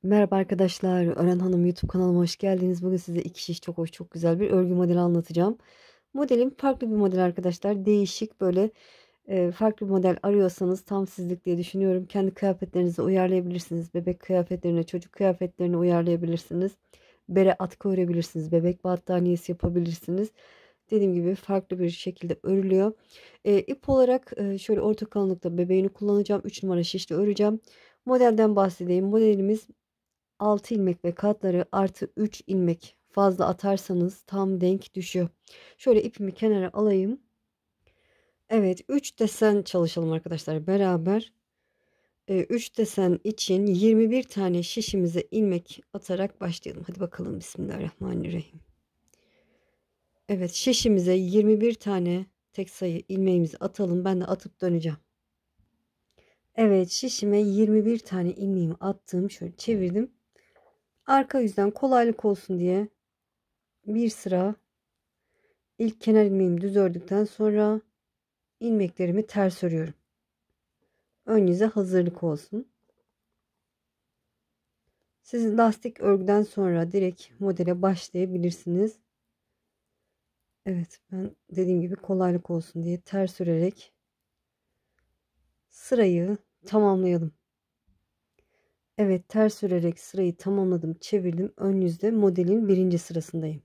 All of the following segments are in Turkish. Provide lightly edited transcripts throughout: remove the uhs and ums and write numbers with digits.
Merhaba arkadaşlar, Ören Hanım YouTube kanalıma hoş geldiniz. Bugün size iki şiş çok hoş, çok güzel bir örgü modeli anlatacağım. Modelim farklı bir model arkadaşlar. Değişik böyle farklı bir model arıyorsanız tam sizlik diye düşünüyorum. Kendi kıyafetlerinize uyarlayabilirsiniz. Bebek kıyafetlerine, çocuk kıyafetlerine uyarlayabilirsiniz. Bere atkı örebilirsiniz. Bebek battaniyesi yapabilirsiniz. Dediğim gibi farklı bir şekilde örülüyor. İp olarak şöyle orta kalınlıkta bebeğini kullanacağım. 3 numara şişle öreceğim. Modelden bahsedeyim. Modelimiz 6 ilmek ve katları artı 3 ilmek fazla atarsanız tam denk düşüyor. Şöyle ipimi kenara alayım. Evet, 3 desen çalışalım arkadaşlar beraber. 3 desen için 21 tane şişimize ilmek atarak başlayalım. Hadi bakalım, Bismillahirrahmanirrahim. Evet, şişimize 21 tane tek sayı ilmeğimizi atalım. Ben de atıp döneceğim. Evet, şişime 21 tane ilmeğimi attım. Şöyle çevirdim. Arka yüzden kolaylık olsun diye bir sıra ilk kenar ilmeğimi düz ördükten sonra ilmeklerimi ters örüyorum. Ön yüze hazırlık olsun. Siz lastik örgüden sonra direkt modele başlayabilirsiniz. Evet, ben dediğim gibi kolaylık olsun diye ters örerek sırayı tamamlayalım. Evet, ters örerek sırayı tamamladım, çevirdim. Ön yüzde modelin birinci sırasındayım.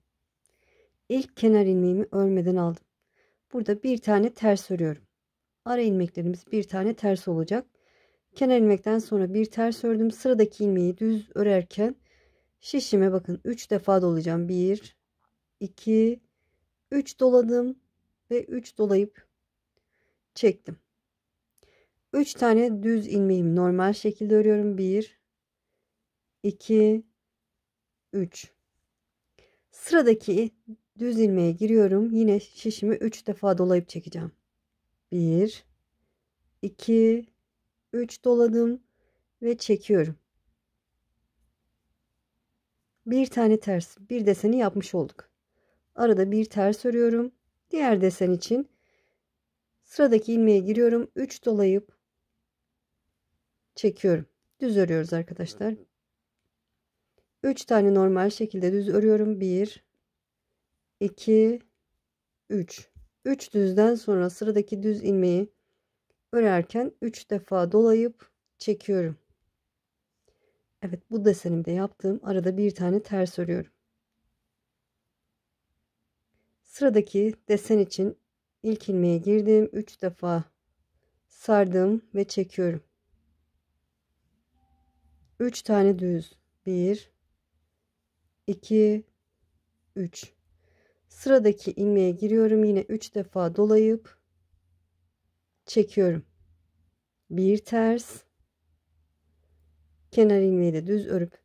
İlk kenar ilmeğimi örmeden aldım. Burada bir tane ters örüyorum. Ara ilmeklerimiz bir tane ters olacak. Kenar ilmekten sonra bir ters ördüm. Sıradaki ilmeği düz örerken şişime bakın 3 defa dolayacağım. 1 2 3 doladım ve 3 dolayıp çektim. 3 tane düz ilmeğimi normal şekilde örüyorum. 1 2 3. Sıradaki düz ilmeğe giriyorum. Yine şişimi 3 defa dolayıp çekeceğim. 1 2 3 doladım ve çekiyorum. Bir tane ters, bir deseni yapmış olduk. Arada bir ters örüyorum. Diğer desen için sıradaki ilmeğe giriyorum. 3 dolayıp çekiyorum. Düz örüyoruz arkadaşlar. 3 tane normal şekilde düz örüyorum. 1 2 3. 3 düzden sonra sıradaki düz ilmeği örerken 3 defa dolayıp çekiyorum. Evet, bu desenimde yaptığım arada bir tane ters örüyorum. Sıradaki desen için ilk ilmeğe girdim. 3 defa sardım ve çekiyorum. 3 tane düz. 1 2 3. Sıradaki ilmeğe giriyorum. Yine 3 defa dolayıp çekiyorum. Bir ters. Kenar ilmeği de düz örüp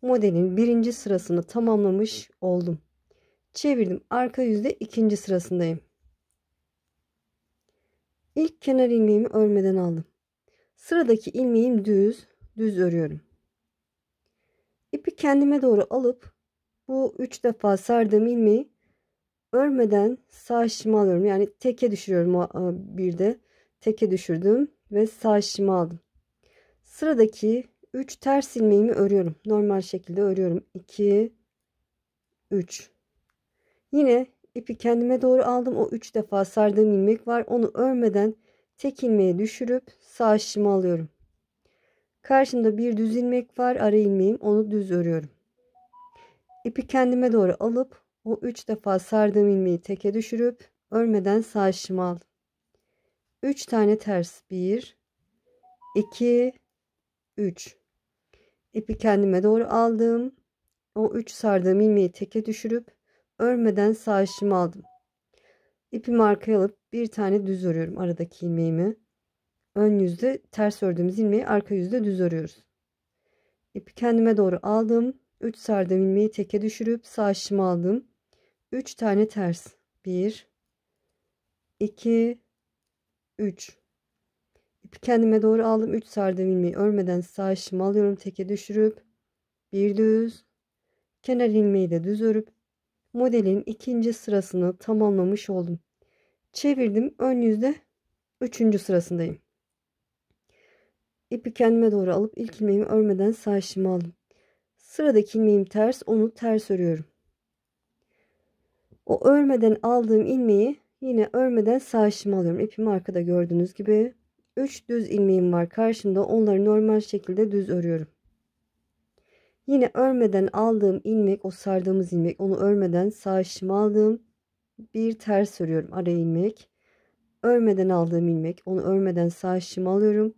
modelin birinci sırasını tamamlamış oldum. Çevirdim. Arka yüzde ikinci sırasındayım. İlk kenar ilmeğimi örmeden aldım. Sıradaki ilmeğim düz örüyorum. İpi kendime doğru alıp bu 3 defa sardığım ilmeği örmeden sağ şişime alıyorum. Yani teke düşürüyorum, bir de teke düşürdüm ve sağ şişime aldım. Sıradaki 3 ters ilmeğimi örüyorum. Normal şekilde örüyorum. 2 3. Yine ipi kendime doğru aldım. O 3 defa sardığım ilmek var. Onu örmeden tek ilmeğe düşürüp sağ şişime alıyorum. Karşımda bir düz ilmek var. Ara ilmeğim. Onu düz örüyorum. İpi kendime doğru alıp o 3 defa sardığım ilmeği teke düşürüp örmeden sağ şişime aldım. 3 tane ters. 1 2 3. İpi kendime doğru aldım. O 3 sardığım ilmeği teke düşürüp örmeden sağ şişime aldım. İpimi arkaya alıp bir tane düz örüyorum aradaki ilmeğimi. Ön yüzde ters ördüğümüz ilmeği arka yüzde düz örüyoruz. İpi kendime doğru aldım. 3 sardığım ilmeği teke düşürüp sağ şişime aldım. 3 tane ters. 1 2 3. İpi kendime doğru aldım. 3 sardığım ilmeği örmeden sağ şişime alıyorum. Teke düşürüp bir düz. Kenar ilmeği de düz örüp modelin ikinci sırasını tamamlamış oldum. Çevirdim. Ön yüzde üçüncü sırasındayım. İpi kendime doğru alıp ilk ilmeğimi örmeden sağ şişimi aldım. Sıradaki ilmeğim ters, onu ters örüyorum. O örmeden aldığım ilmeği yine örmeden sağ şişimi alıyorum. İpimi arkada gördüğünüz gibi 3 düz ilmeğim var karşımda, onları normal şekilde düz örüyorum. Yine örmeden aldığım ilmek, o sardığımız ilmek, onu örmeden sağ şişimi aldım. Bir ters örüyorum, ara ilmek. Örmeden aldığım ilmek, onu örmeden sağ şişimi alıyorum.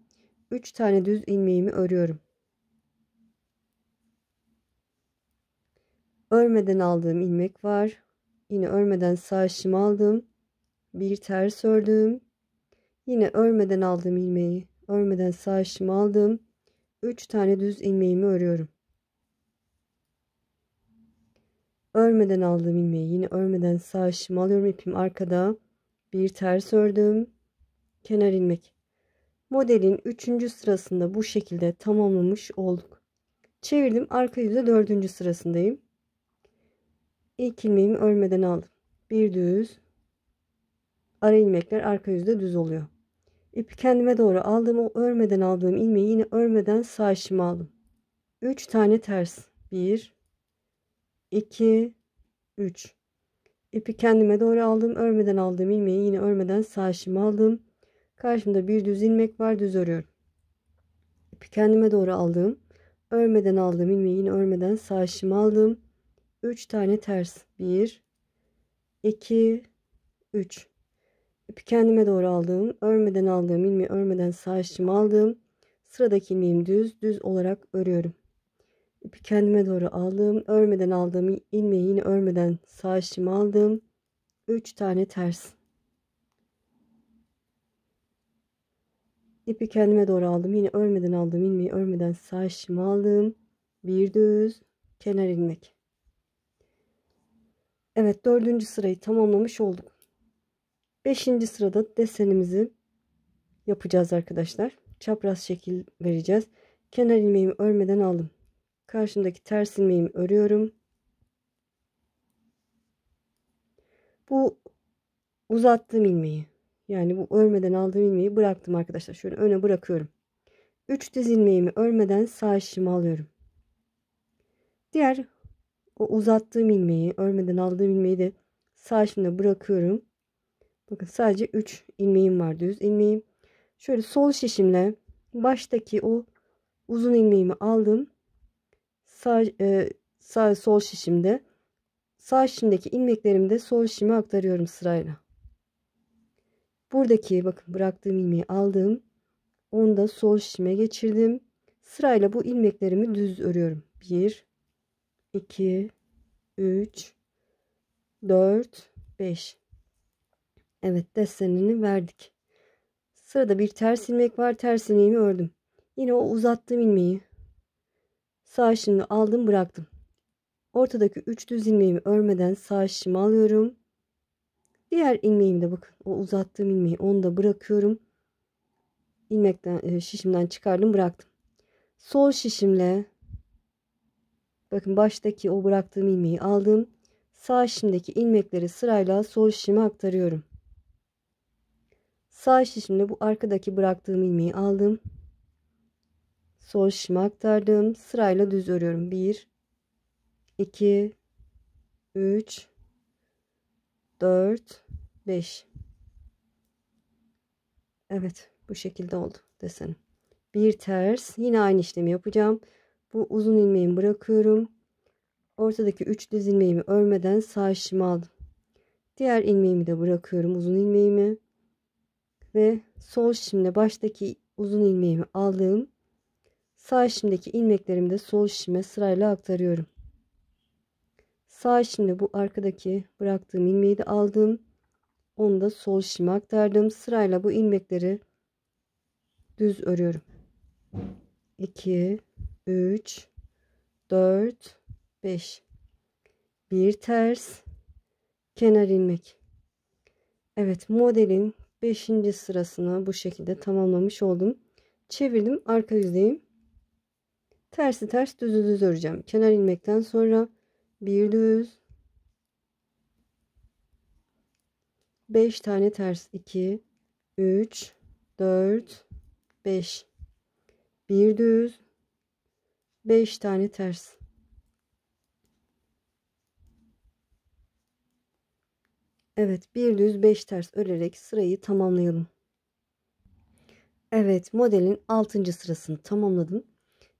3 tane düz ilmeğimi örüyorum. Örmeden aldığım ilmek var. Yine örmeden sağ şişimi aldım. Bir ters ördüm. Yine örmeden aldığım ilmeği örmeden sağ şişimi aldım. 3 tane düz ilmeğimi örüyorum. Örmeden aldığım ilmeği yine örmeden sağ şişimi alıyorum. İpim arkada. Bir ters ördüm. Kenar ilmek. Modelin 3. sırasında bu şekilde tamamlamış olduk. Çevirdim. Arka yüzde 4. sırasındayım. İlk ilmeğimi örmeden aldım. Bir düz. Ara ilmekler arka yüzde düz oluyor. İpi kendime doğru aldım. O örmeden aldığım ilmeği yine örmeden sağ şişimi aldım. 3 tane ters. 1 2 3. İpi kendime doğru aldım. Örmeden aldığım ilmeği yine örmeden sağ şişimi aldım. Karşımda bir düz ilmek var. Düz örüyorum. İpi kendime doğru aldım. Örmeden aldığım ilmeği yine örmeden sağ şişimi aldım. 3 tane ters. 1 2 3. İpi kendime doğru aldım. Örmeden aldığım ilmeği örmeden sağ şişimi aldım. Sıradaki ilmeğim düz olarak örüyorum. İpi kendime doğru aldım. Örmeden aldığım ilmeği yine örmeden sağ şişimi aldım. 3 tane ters. İpi kendime doğru aldım. Yine örmeden aldığım ilmeği örmeden sağ şişimi aldım. Bir düz kenar ilmek. Evet, 4. sırayı tamamlamış olduk. 5. sırada desenimizi yapacağız arkadaşlar. Çapraz şekil vereceğiz. Kenar ilmeğimi örmeden aldım. Karşımdaki ters ilmeğimi örüyorum. Bu uzattığım ilmeği, yani bu örmeden aldığım ilmeği bıraktım arkadaşlar. Şöyle öne bırakıyorum. 3 düz ilmeğimi örmeden sağ şişimi alıyorum. Diğer o uzattığım ilmeği, örmeden aldığım ilmeği de sağ şişimde bırakıyorum. Bakın sadece 3 ilmeğim var, düz ilmeğim. Şöyle sol şişimle baştaki o uzun ilmeğimi aldım. Sağ sol şişimde, sağ şişimdeki ilmeklerimi de sol şişime aktarıyorum sırayla. Buradaki bakın bıraktığım ilmeği aldım. Onu da sol şişime geçirdim. Sırayla bu ilmeklerimi düz örüyorum. 1 2 3 4 5. Evet, desenini verdik. Sırada bir ters ilmek var. Ters ilmeğimi ördüm. Yine o uzattığım ilmeği sağ şişimle aldım, bıraktım. Ortadaki 3 düz ilmeğimi örmeden sağ şişime alıyorum. Diğer ilmeğimi de bakın o uzattığım ilmeği, onu da bırakıyorum. İlmekten şişimden çıkardım, bıraktım. Sol şişimle bakın baştaki o bıraktığım ilmeği aldım. Sağ şişimdeki ilmekleri sırayla sol şişime aktarıyorum. Sağ şişimle bu arkadaki bıraktığım ilmeği aldım. Sol şişime aktardım. Sırayla düz örüyorum. 1 2 3 4 5. Evet, bu şekilde oldu desenim. Bir ters, yine aynı işlemi yapacağım. Bu uzun ilmeğimi bırakıyorum. Ortadaki 3 düz ilmeğimi örmeden sağ şişime aldım. Diğer ilmeğimi de bırakıyorum, uzun ilmeğimi, ve sol şişimle baştaki uzun ilmeğimi aldım. Sağ şişimdeki ilmeklerimi de sol şişime sırayla aktarıyorum. Sağ şişimle bu arkadaki bıraktığım ilmeği de aldım. Onu da sol şişime aktardım. Sırayla bu ilmekleri düz örüyorum. 2 3 4 5. Bir ters, kenar ilmek. Evet, modelin 5. sırasını bu şekilde tamamlamış oldum. Çevirdim, arka yüzdeyim. Tersi ters, düzü düz öreceğim. Kenar ilmekten sonra bir düz, 5 tane ters, 2 3 4 5. Bir düz, 5 tane ters. Evet, bir düz 5 ters örerek sırayı tamamlayalım. Evet, modelin 6. sırasını tamamladım.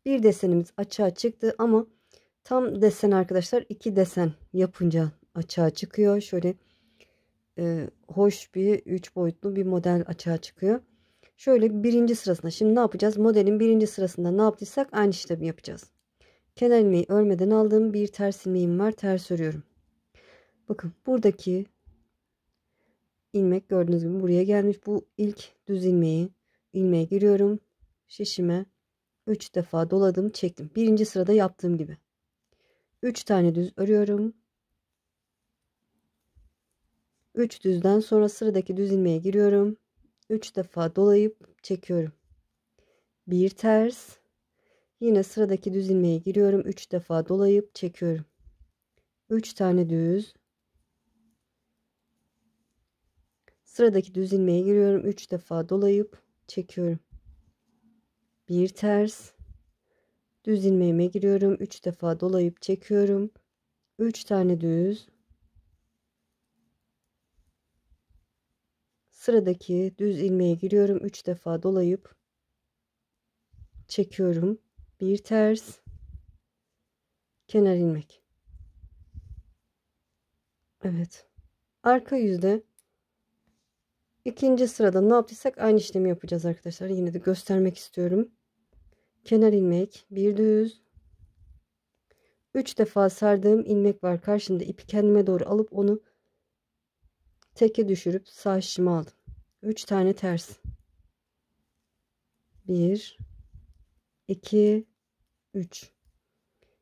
Bir desenimiz açığa çıktı ama tam desen arkadaşlar 2 desen yapınca açığa çıkıyor. Şöyle hoş bir 3 boyutlu bir model açığa çıkıyor. Şöyle birinci sırasında şimdi ne yapacağız? Modelin birinci sırasında ne yaptıysak aynı işlemi yapacağız. Kenar ilmeği örmeden aldığım bir ters ilmeğim var. Ters örüyorum. Bakın buradaki ilmek gördüğünüz gibi buraya gelmiş. Bu ilk düz ilmeğe giriyorum. Şişime 3 defa doladım, çektim. Birinci sırada yaptığım gibi. 3 tane düz örüyorum. 3 düzden sonra sıradaki düz ilmeğe giriyorum. 3 defa dolayıp çekiyorum. Bir ters. Yine sıradaki düz ilmeğe giriyorum. 3 defa dolayıp çekiyorum. 3 tane düz. Sıradaki düz ilmeğe giriyorum. 3 defa dolayıp çekiyorum. Bir ters. Düz ilmeğime giriyorum. 3 defa dolayıp çekiyorum. 3 tane düz. Sıradaki düz ilmeğe giriyorum. 3 defa dolayıp çekiyorum. Bir ters. Kenar ilmek. Evet. Arka yüzde ikinci sırada ne yaptıysak aynı işlemi yapacağız arkadaşlar. Yine de göstermek istiyorum. Kenar ilmek, bir düz. 3 defa sardığım ilmek var. Karşımda ipi kendime doğru alıp onu teke düşürüp sağ şişime aldım. 3 tane ters. 1 2 3.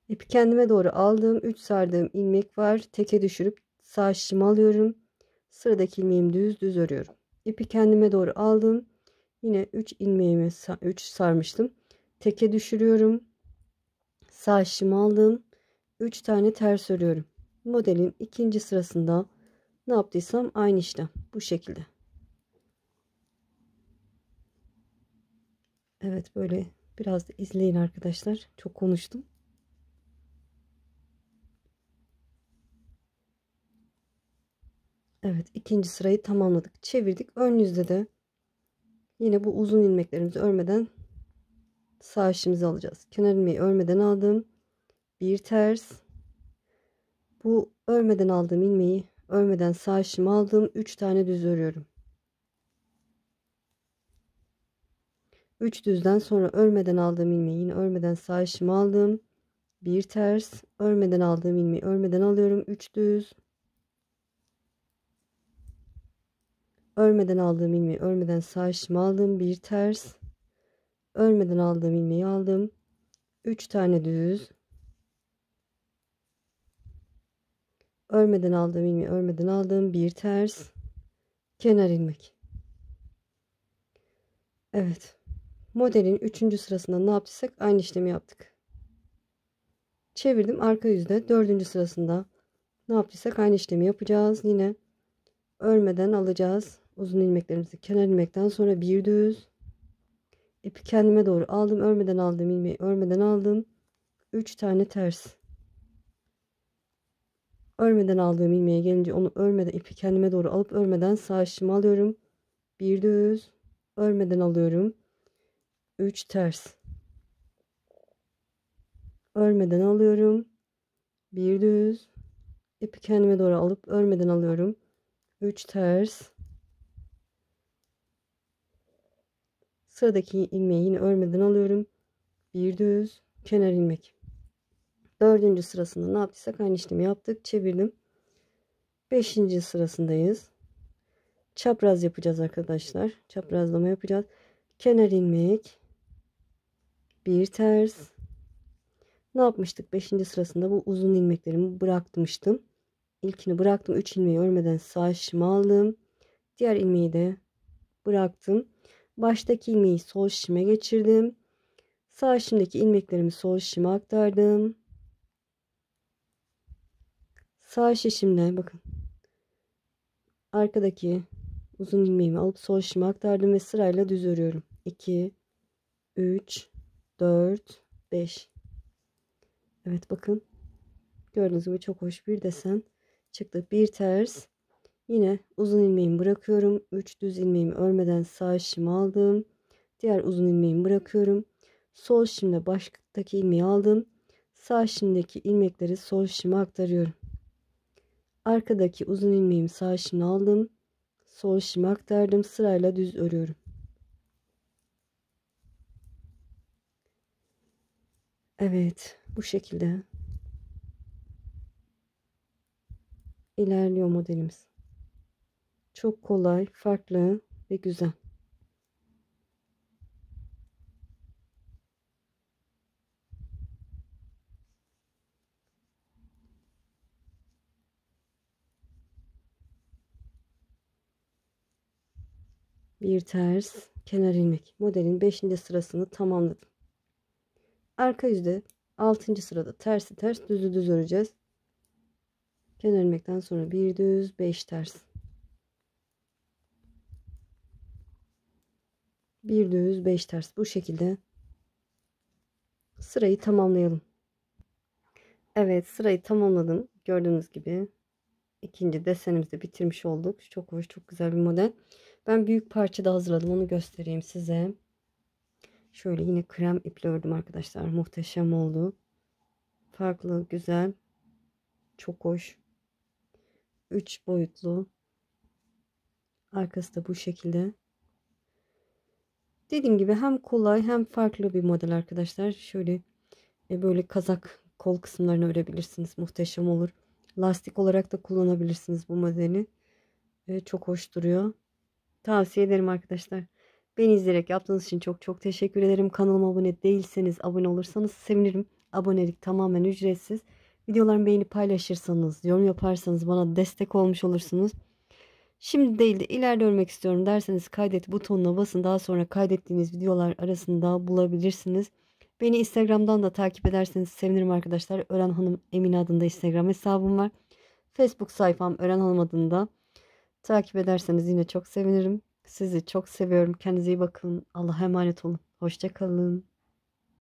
İpi kendime doğru aldım. 3 sardığım ilmek var. Teke düşürüp sağ şişime alıyorum. Sıradaki ilmeğimi düz örüyorum. İpi kendime doğru aldım. Yine 3 ilmeğimi 3 sarmıştım. Teke düşürüyorum. Sağ şişimi aldım. 3 tane ters örüyorum. Modelin ikinci sırasında ne yaptıysam aynı işlem. Bu şekilde. Evet, böyle biraz da izleyin arkadaşlar. Çok konuştum. Evet, ikinci sırayı tamamladık. Çevirdik. Ön yüzde de yine bu uzun ilmeklerimizi örmeden sağ işimizi alacağız. Kenar ilmeği örmeden aldım. Bir ters. Bu örmeden aldığım ilmeği örmeden sağ işimi aldım. 3 tane düz örüyorum. 3 düzden sonra örmeden aldığım ilmeği yine örmeden sağ işimi aldım. Bir ters. Örmeden aldığım ilmeği örmeden alıyorum. 3 düz. Örmeden aldığım ilmeği örmeden sağ işimi aldım. Bir ters. Örmeden aldığım ilmeği aldım. 3 tane düz. Örmeden aldığım ilmeği örmeden aldım. Bir ters. Kenar ilmek. Evet. Modelin 3. sırasında ne yaptıysak aynı işlemi yaptık. Çevirdim. Arka yüzde 4. sırasında ne yaptıysak aynı işlemi yapacağız. Yine örmeden alacağız. Uzun ilmeklerimizi kenar ilmekten sonra bir düz. İpi kendime doğru aldım. Örmeden aldığım ilmeği örmeden aldım. 3 tane ters. Örmeden aldığım ilmeğe gelince onu örmeden ipi kendime doğru alıp örmeden sağ işimi alıyorum. Bir düz. Örmeden alıyorum. 3 ters. Örmeden alıyorum. Bir düz. İpi kendime doğru alıp örmeden alıyorum. 3 ters. Sıradaki ilmeği yine örmeden alıyorum. Bir düz. Kenar ilmek. 4. sırasında ne yaptıysak aynı işlemi yaptık. Çevirdim. 5. sırasındayız. Çapraz yapacağız arkadaşlar. Çaprazlama yapacağız. Kenar ilmek. Bir ters. Ne yapmıştık? 5. sırasında bu uzun ilmeklerimi bırakmıştım. İlkini bıraktım. 3 ilmeği örmeden sağ şişime aldım. Diğer ilmeği de bıraktım. Baştaki ilmeği sol şişime geçirdim. Sağ şişimdeki ilmeklerimi sol şişime aktardım. Sağ şişimle bakın arkadaki uzun ilmeğimi alıp sol şişime aktardım ve sırayla düz örüyorum. 2 3 4, 5. Evet bakın. Gördüğünüz gibi çok hoş bir desen çıktı. Bir ters. Yine uzun ilmeğimi bırakıyorum. 3 düz ilmeğimi örmeden sağ şişimi aldım. Diğer uzun ilmeğimi bırakıyorum. Sol şişimle baştaki ilmeği aldım. Sağ şişimdeki ilmekleri sol şişime aktarıyorum. Arkadaki uzun ilmeğimi sağ şişine aldım. Sol şişime aktardım. Sırayla düz örüyorum. Evet, bu şekilde ilerliyor modelimiz. Çok kolay, farklı ve güzel. Bir ters, kenar ilmek. Modelin 5. sırasını tamamladım. Arka yüzde 6. sırada tersi ters, düzü düz öreceğiz. Kenar ilmekten sonra bir düz, 5 ters. Bir düz, 5 ters. Bu şekilde sırayı tamamlayalım. Evet, sırayı tamamladım. Gördüğünüz gibi ikinci desenimizi de bitirmiş olduk. Çok hoş, çok güzel bir model. Ben büyük parça da hazırladım. Onu göstereyim size. Şöyle yine krem iple ördüm arkadaşlar. Muhteşem oldu. Farklı, güzel. Çok hoş. 3 boyutlu. Arkası da bu şekilde. Dediğim gibi hem kolay hem farklı bir model arkadaşlar. Şöyle böyle kazak kol kısımlarını örebilirsiniz. Muhteşem olur. Lastik olarak da kullanabilirsiniz bu modeli. Çok hoş duruyor. Tavsiye ederim arkadaşlar. Beni izleyerek yaptığınız için çok çok teşekkür ederim. Kanalıma abone değilseniz abone olursanız sevinirim. Abonelik tamamen ücretsiz. Videolarımı beğenip paylaşırsanız, yorum yaparsanız bana destek olmuş olursunuz. Şimdi değil de ileride örmek istiyorum derseniz kaydet butonuna basın. Daha sonra kaydettiğiniz videolar arasında bulabilirsiniz. Beni Instagram'dan da takip ederseniz sevinirim arkadaşlar. Ören Hanım Emine adında Instagram hesabım var. Facebook sayfam Ören Hanım adında. Takip ederseniz yine çok sevinirim. Sizi çok seviyorum. Kendinize iyi bakın. Allah'a emanet olun. Hoşça kalın.